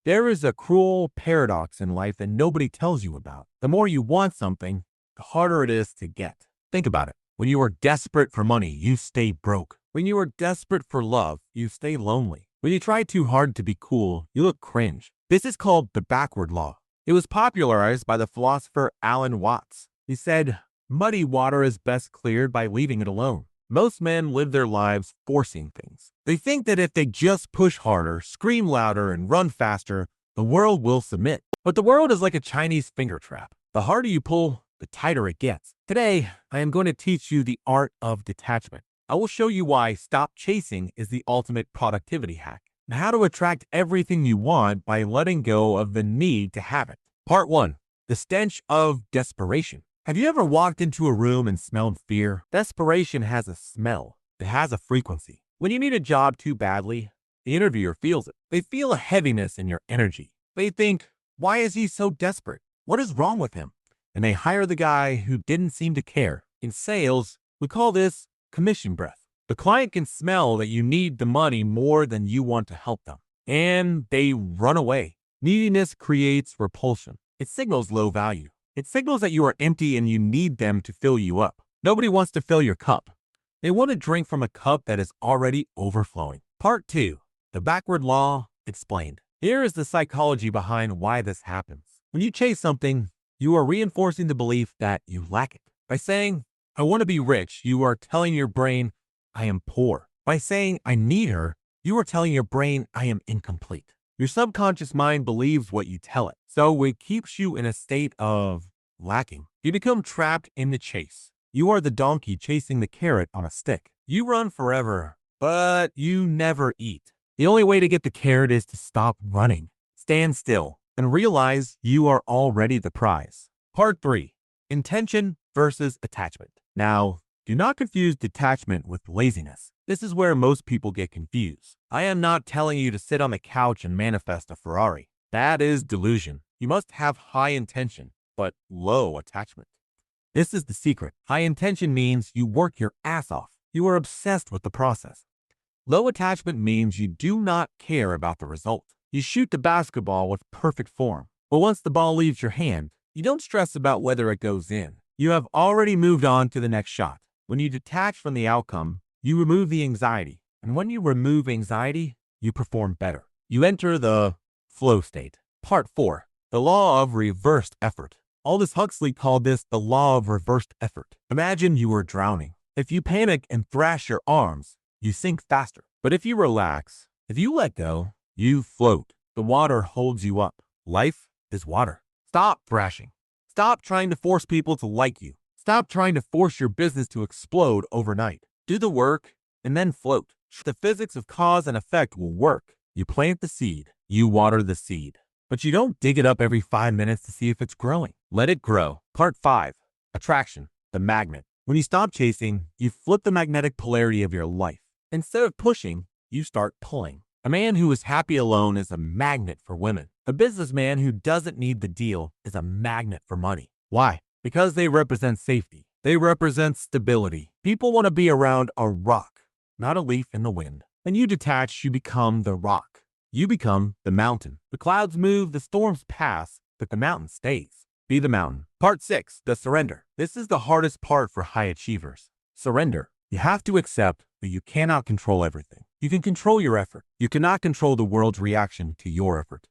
There is a cruel paradox in life that nobody tells you about. The more you want something, the harder it is to get. Think about it. When you are desperate for money, you stay broke. When you are desperate for love, you stay lonely. When you try too hard to be cool, you look cringe. This is called the backward law. It was popularized by the philosopher Alan Watts. He said, "Muddy water is best cleared by leaving it alone." Most men live their lives forcing things. They think that if they just push harder, scream louder, and run faster, the world will submit. But the world is like a Chinese finger trap. The harder you pull, the tighter it gets. Today, I am going to teach you the art of detachment. I will show you why stop chasing is the ultimate productivity hack, and how to attract everything you want by letting go of the need to have it. Part 1. The stench of desperation. Have you ever walked into a room and smelled fear? Desperation has a smell. It has a frequency. When you need a job too badly, the interviewer feels it. They feel a heaviness in your energy. They think, why is he so desperate? What is wrong with him? And they hire the guy who didn't seem to care. In sales, we call this commission breath. The client can smell that you need the money more than you want to help them, and they run away. Neediness creates repulsion. It signals low value. It signals that you are empty and you need them to fill you up. Nobody wants to fill your cup. They want to drink from a cup that is already overflowing. Part 2. The backward law explained. Here is the psychology behind why this happens. When you chase something, you are reinforcing the belief that you lack it. By saying, I want to be rich, you are telling your brain, I am poor. By saying, I need her, you are telling your brain, I am incomplete. Your subconscious mind believes what you tell it, so it keeps you in a state of lacking. You become trapped in the chase. You are the donkey chasing the carrot on a stick. You run forever, but you never eat. The only way to get the carrot is to stop running. Stand still and realize you are already the prize. Part 3. Intention versus attachment. Now, do not confuse detachment with laziness. This is where most people get confused. I am not telling you to sit on the couch and manifest a Ferrari. That is delusion. You must have high intention, but low attachment. This is the secret. High intention means you work your ass off. You are obsessed with the process. Low attachment means you do not care about the result. You shoot the basketball with perfect form, but once the ball leaves your hand, you don't stress about whether it goes in. You have already moved on to the next shot. When you detach from the outcome, you remove the anxiety. And when you remove anxiety, you perform better. You enter the flow state. Part 4. The law of reversed effort. Aldous Huxley called this the law of reversed effort. Imagine you are drowning. If you panic and thrash your arms, you sink faster. But if you relax, if you let go, you float. The water holds you up. Life is water. Stop thrashing. Stop trying to force people to like you. Stop trying to force your business to explode overnight. Do the work and then float. The physics of cause and effect will work. You plant the seed. You water the seed. But you don't dig it up every 5 minutes to see if it's growing. Let it grow. Part 5. Attraction. The magnet. When you stop chasing, you flip the magnetic polarity of your life. Instead of pushing, you start pulling. A man who is happy alone is a magnet for women. A businessman who doesn't need the deal is a magnet for money. Why? Because they represent safety. They represent stability. People want to be around a rock, not a leaf in the wind. When you detach, you become the rock. You become the mountain. The clouds move, the storms pass, but the mountain stays. Be the mountain. Part 6. The surrender. This is the hardest part for high achievers. Surrender. You have to accept that you cannot control everything. You can control your effort. You cannot control the world's reaction to your effort.